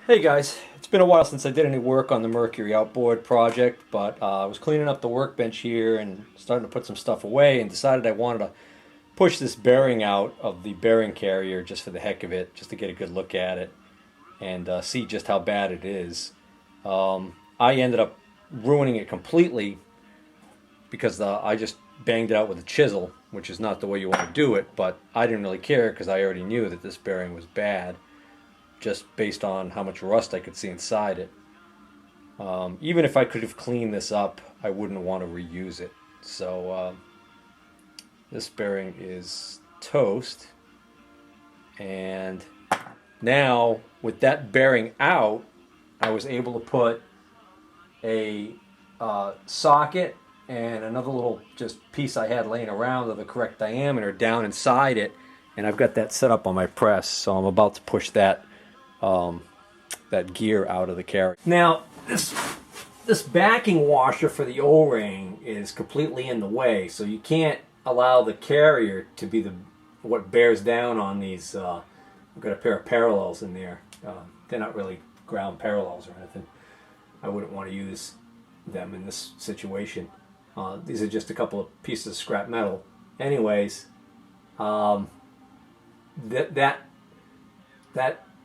Hey guys, it's been a while since I did any work on the Mercury outboard project, but I was cleaning up the workbench here and starting to put some stuff away and decided I wanted to push this bearing out of the bearing carrier just for the heck of it, just to get a good look at it and see just how bad it is. I ended up ruining it completely because I just banged it out with a chisel, which is not the way you want to do it, but I didn't really care because I already knew that this bearing was bad, just based on how much rust I could see inside it. Even if I could have cleaned this up, I wouldn't want to reuse it. So this bearing is toast. And now with that bearing out, I was able to put a socket and another little just piece I had laying around of the correct diameter down inside it. And I've got that set up on my press, so I'm about to push that that gear out of the carrier. Now, this backing washer for the O-ring is completely in the way, so you can't allow the carrier to be what bears down on these. I've got a pair of parallels in there. They're not really ground parallels or anything. I wouldn't want to use them in this situation. These are just a couple of pieces of scrap metal. Anyways, that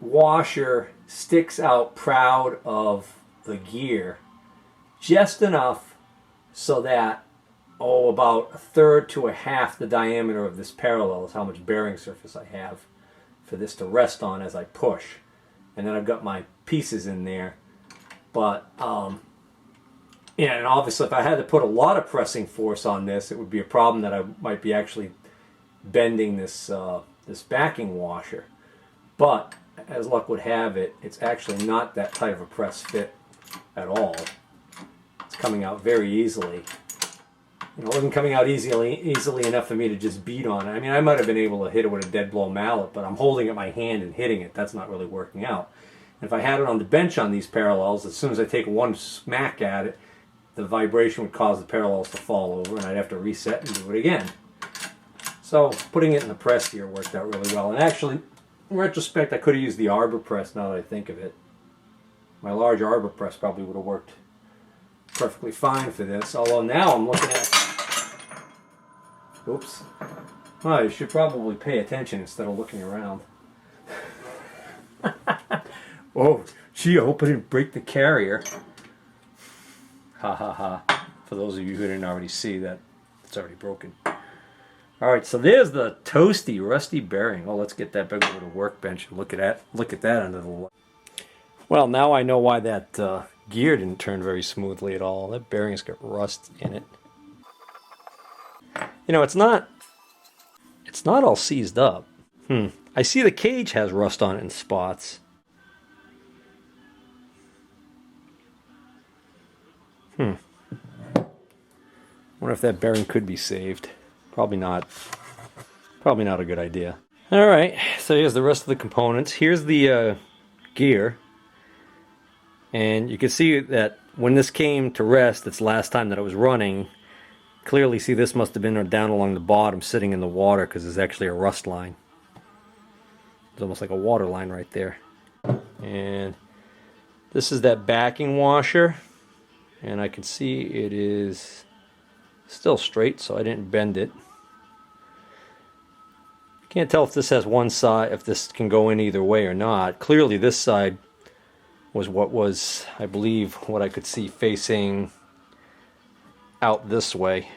washer sticks out proud of the gear just enough so that about a third to a half the diameter of this parallel is how much bearing surface I have for this to rest on as I push. And then I've got my pieces in there, but yeah, and obviously if I had to put a lot of pressing force on this, it would be a problem that I might be actually bending this this backing washer. But as luck would have it, it's actually not that tight of a press fit at all. It's coming out very easily. You know, it wasn't coming out easily enough for me to just beat on it. I mean, I might have been able to hit it with a dead blow mallet, but I'm holding it in my hand and hitting it. That's not really working out. And if I had it on the bench on these parallels, as soon as I take one smack at it, the vibration would cause the parallels to fall over, and I'd have to reset and do it again. So putting it in the press here worked out really well. And actually, in retrospect, I could have used the arbor press now that I think of it. My large arbor press probably would have worked perfectly fine for this. Although now I'm looking at... Oops. Oh, you should probably pay attention instead of looking around. Oh, gee, I hope I didn't break the carrier. Ha ha ha. For those of you who didn't already see that, it's already broken. Alright, so there's the toasty, rusty bearing. Oh, let's get that back over to the workbench and look at that under the light. Well, now I know why that gear didn't turn very smoothly at all. That bearing's got rust in it. You know, it's not all seized up. I see the cage has rust on it in spots. Wonder if that bearing could be saved. Probably not. Probably not a good idea. Alright, so here's the rest of the components. Here's the gear. And you can see that when this came to rest, it's last time that it was running. Clearly see this must have been down along the bottom sitting in the water because there's actually a rust line. It's almost like a water line right there. And this is that backing washer. And I can see it is still straight, so I didn't bend it. Can't tell if this has one side, if this can go in either way or not. Clearly this side was what was, I believe, what I could see facing out this way,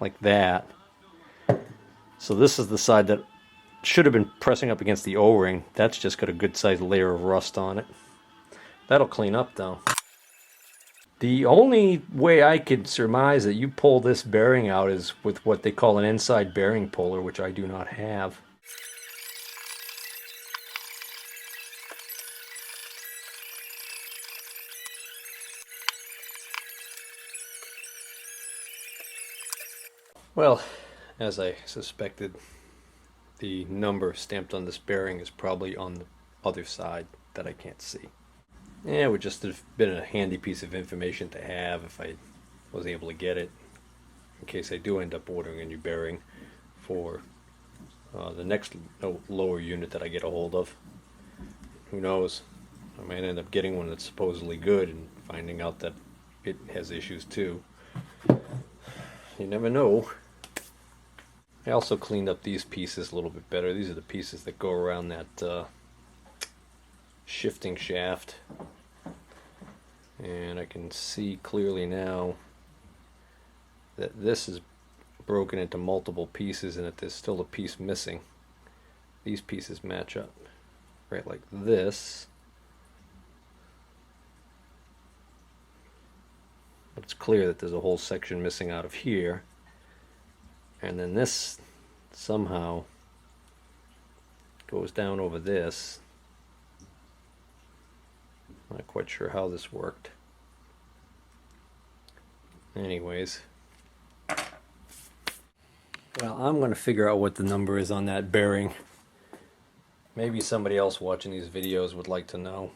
like that. So this is the side that should have been pressing up against the O-ring. That's just got a good sized layer of rust on it. That'll clean up though. The only way I could surmise that you pull this bearing out is with what they call an inside bearing puller, which I do not have. Well, as I suspected, the number stamped on this bearing is probably on the other side that I can't see. Yeah, it would just have been a handy piece of information to have if I was able to get it, in case I do end up ordering a new bearing for the next lower unit that I get a hold of. Who knows? I might end up getting one that's supposedly good and finding out that it has issues too. You never know. I also cleaned up these pieces a little bit better. These are the pieces that go around that shifting shaft. And I can see clearly now that this is broken into multiple pieces and that there's still a piece missing. These pieces match up right like this. But it's clear that there's a whole section missing out of here. And then this somehow goes down over this. Not quite sure how this worked. Anyways. Well, I'm going to figure out what the number is on that bearing. Maybe somebody else watching these videos would like to know.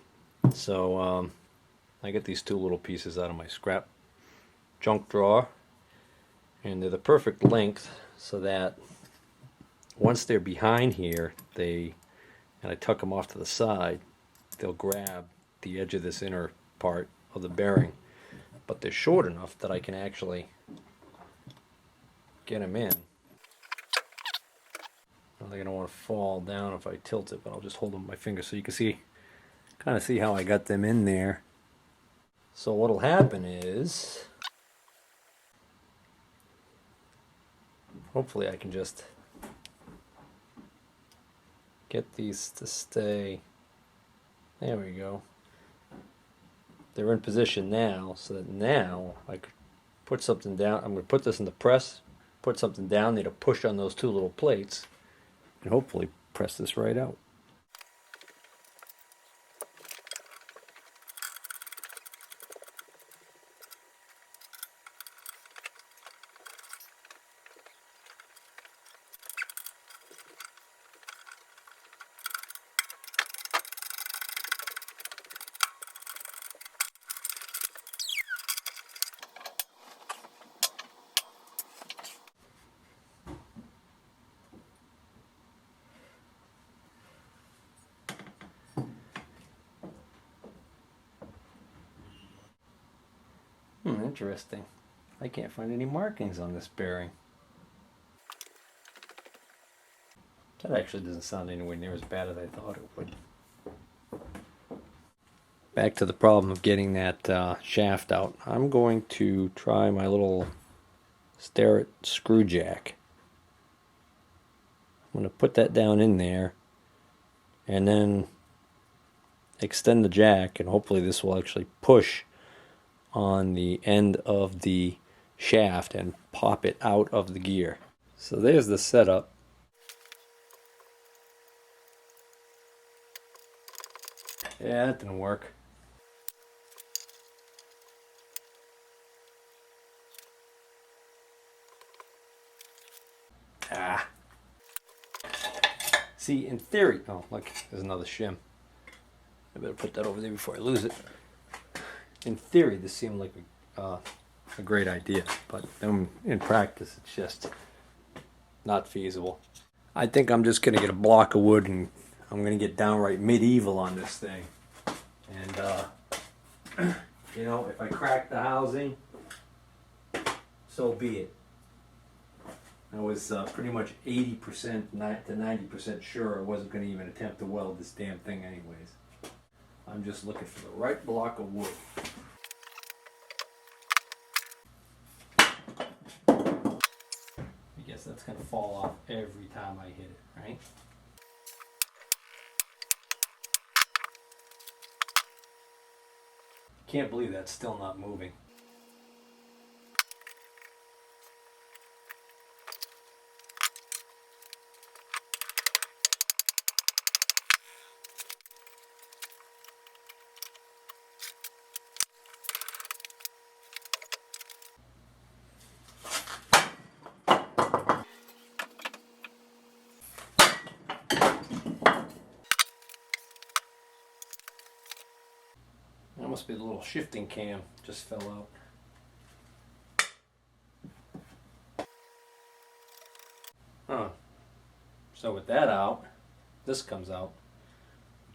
So I get these two little pieces out of my scrap junk drawer, and they're the perfect length so that once they're behind here, and I tuck them off to the side, they'll grab the edge of this inner part of the bearing, but they're short enough that I can actually get them in. They're going to want to fall down if I tilt it, but I'll just hold them with my finger so you can see, kind of see how I got them in there. So what'll happen is, hopefully I can just get these to stay. There we go. They're in position now, so that now I could put something down. I'm going to put this in the press, put something down there to push on those two little plates, and hopefully press this right out. Interesting. I can't find any markings on this bearing. That actually doesn't sound anywhere near as bad as I thought it would. Back to the problem of getting that shaft out. I'm going to try my little Starrett screw jack. I'm going to put that down in there and then extend the jack, and hopefully this will actually push on the end of the shaft and pop it out of the gear. So there's the setup. Yeah, that didn't work. See, in theory, oh look, there's another shim. I better put that over there before I lose it. In theory, this seemed like a great idea, but then in practice, it's just not feasible. I think I'm just gonna get a block of wood and I'm gonna get downright medieval on this thing. And you know, if I crack the housing, so be it. I was pretty much 80% to 90% sure I wasn't going to even attempt to weld this damn thing anyways. I'm just looking for the right block of wood. I guess that's going to fall off every time I hit it, right? Can't believe that's still not moving. That must be the little shifting cam just fell out. Huh. So with that out, this comes out,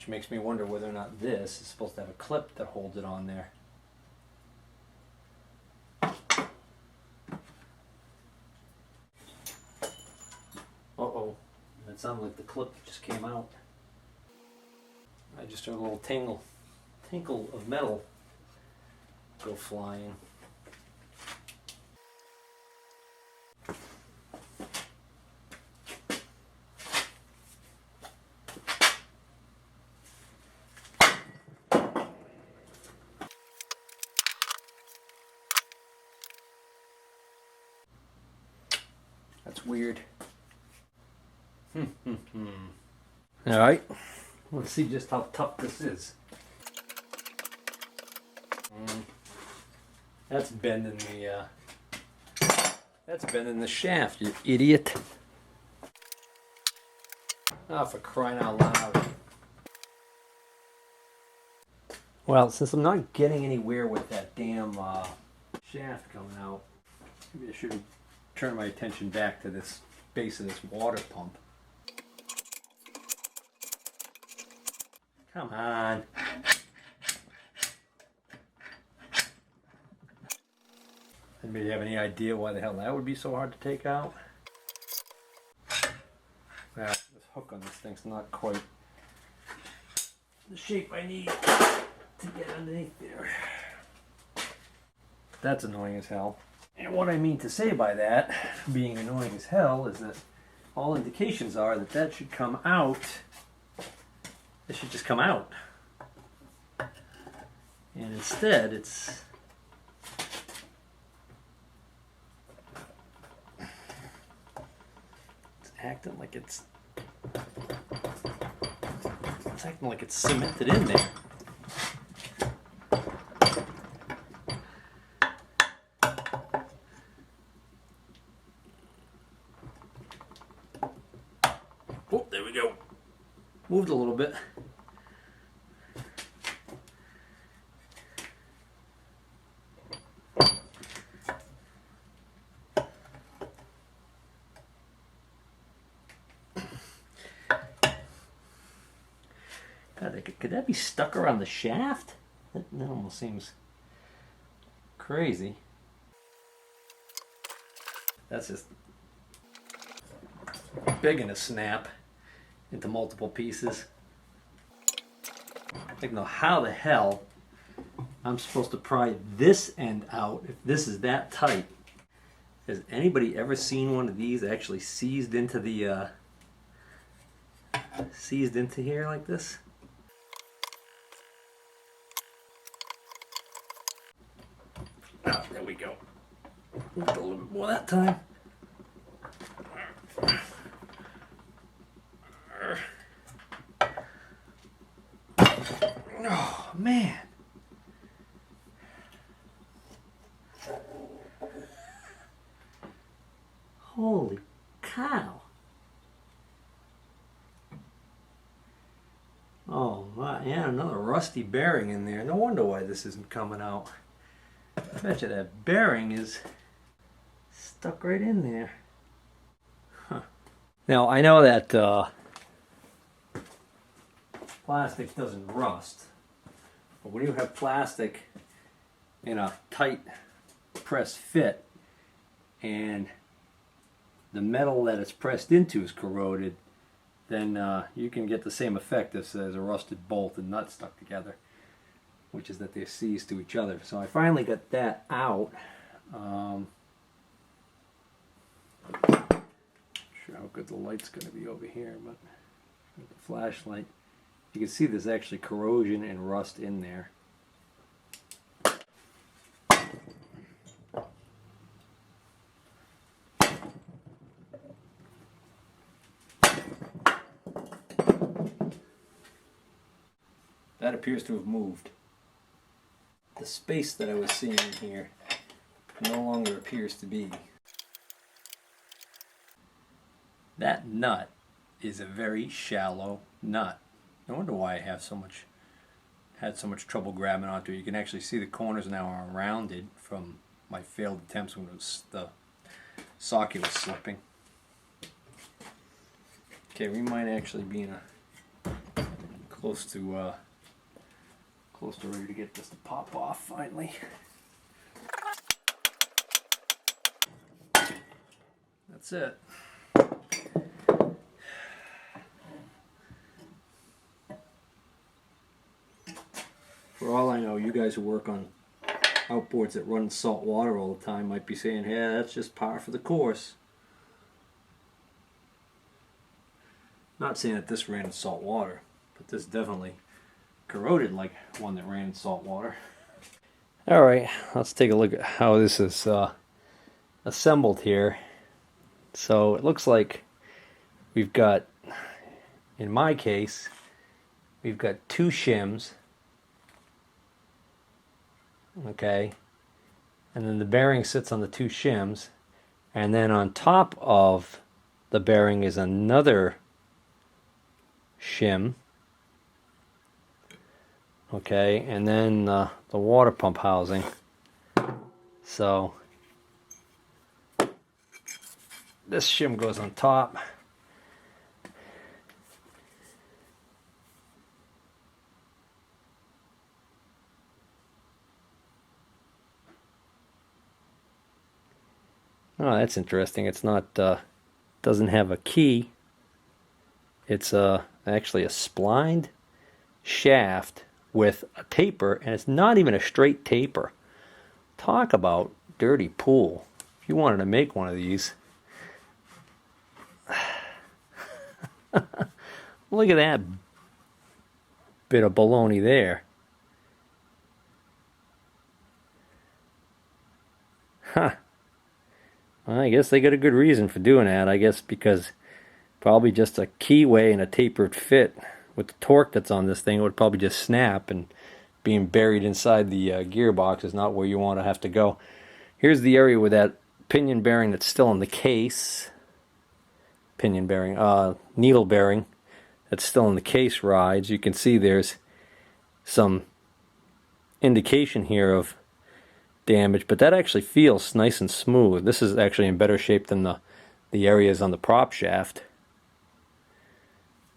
Which makes me wonder whether or not this is supposed to have a clip that holds it on there. Uh-oh. That sounded like the clip just came out. I just heard a little tinkle of metal go flying. That's weird. Alright, let's see just how tough this is. That's bending the shaft, you idiot. Oh, for crying out loud. Well, since I'm not getting anywhere with that damn shaft coming out, maybe I should turn my attention back to this base of this water pump. Come on. Anybody have any idea why the hell that would be so hard to take out? Well, this hook on this thing's not quite the shape I need to get underneath there. That's annoying as hell. And what I mean to say by that, being annoying as hell, is that all indications are that that should come out. It should just come out. And instead, it's acting like it's acting like it's cemented in there. Oh, there we go. Moved a little bit. God, could that be stuck around the shaft? That almost seems crazy. That's just big in a snap into multiple pieces. I don't know how the hell I'm supposed to pry this end out if this is that tight. Has anybody ever seen one of these actually seized into the seized into here like this? Ah, there we go. A little bit more that time. Oh man. Holy cow. Oh my, yeah, another rusty bearing in there. No wonder why this isn't coming out. I bet you that bearing is stuck right in there. Huh. Now I know that plastic doesn't rust, but when you have plastic in a tight press fit and the metal that it's pressed into is corroded, then you can get the same effect as a rusted bolt and nut stuck together, which is that they're seized to each other. So I finally got that out. Not sure how good the light's going to be over here, but with the flashlight, you can see there's actually corrosion and rust in there. That appears to have moved. The space that I was seeing here no longer appears to be. That nut is a very shallow nut. No wonder why I had so much trouble grabbing onto it. You can actually see the corners now are rounded from my failed attempts when the socket was slipping. Okay, we might actually be in a close to ready to get this to pop off finally. That's it. For all I know, you guys who work on outboards that run in salt water all the time might be saying, "Yeah, that's just par for the course." Not saying that this ran in salt water, but this definitely corroded like one that ran in salt water. Alright, let's take a look at how this is assembled here. So it looks like we've got, in my case, we've got two shims. Okay, and then the bearing sits on the two shims, and then on top of the bearing is another shim. Okay, and then the water pump housing. So this shim goes on top. Oh, that's interesting. It's not doesn't have a key. It's actually a splined shaft with a taper, and it's not even a straight taper. Talk about dirty pool. If you wanted to make one of these, look at that bit of baloney there. Huh. Well, I guess they got a good reason for doing that. I guess because probably just a keyway and a tapered fit. With the torque that's on this thing, it would probably just snap, and being buried inside the gearbox is not where you want to have to go. Here's the area where that pinion bearing that's still in the case, pinion bearing, needle bearing that's still in the case rides. You can see there's some indication here of damage, but that actually feels nice and smooth. This is actually in better shape than the areas on the prop shaft.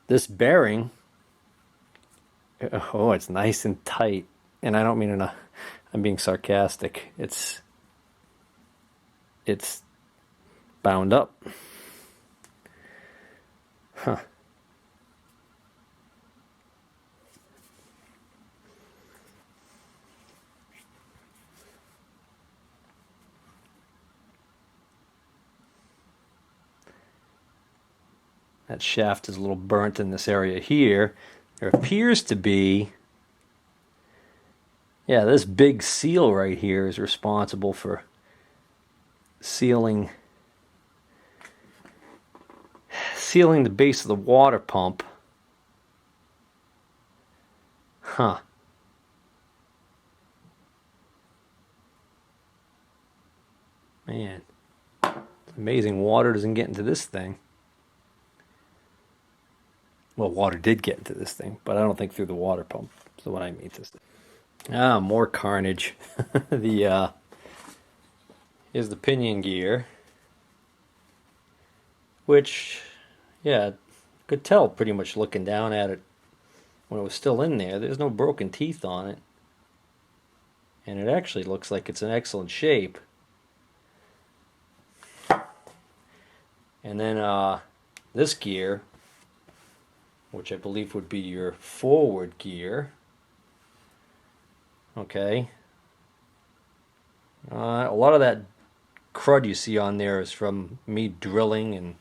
This bearing, oh, it's nice and tight, and I don't mean I'm being sarcastic. It's bound up. Huh. That shaft is a little burnt in this area here. There appears to be, yeah, this big seal right here is responsible for sealing the base of the water pump. Huh. Man, it's amazing water doesn't get into this thing. Well, water did get into this thing, but I don't think through the water pump. So what I mean to say. Ah, more carnage. Here's the pinion gear, which, yeah, could tell pretty much looking down at it when it was still in there. There's no broken teeth on it, and it actually looks like it's in excellent shape. And then this gear, which I believe would be your forward gear. Okay. A lot of that crud you see on there is from me drilling and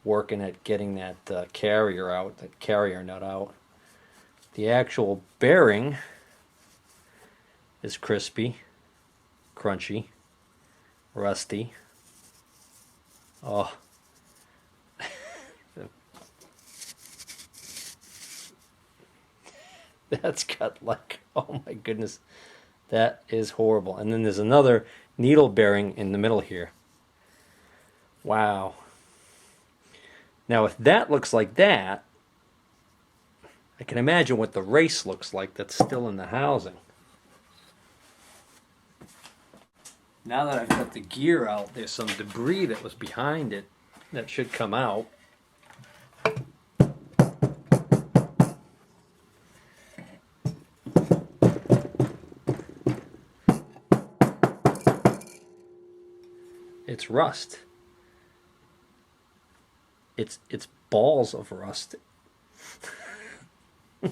working at getting that carrier out, that carrier nut out. The actual bearing is crispy, crunchy, rusty. Oh. That's got like, oh my goodness, that is horrible. And then there's another needle bearing in the middle here. Wow. Now if that looks like that, I can imagine what the race looks like that's still in the housing. Now that I've got the gear out, there's some debris that was behind it that should come out. it's rust. It's balls of rust. Wow.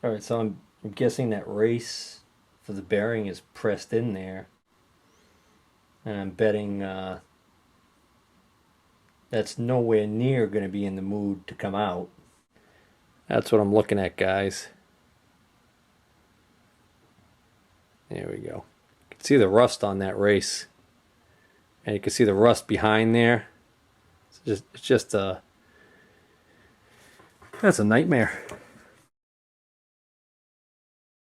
All right, so I'm guessing that race for the bearing is pressed in there, and I'm betting that's nowhere near going to be in the mood to come out. That's what I'm looking at, guys. There we go. You can see the rust on that race, and you can see the rust behind there. It's just a, that's a nightmare.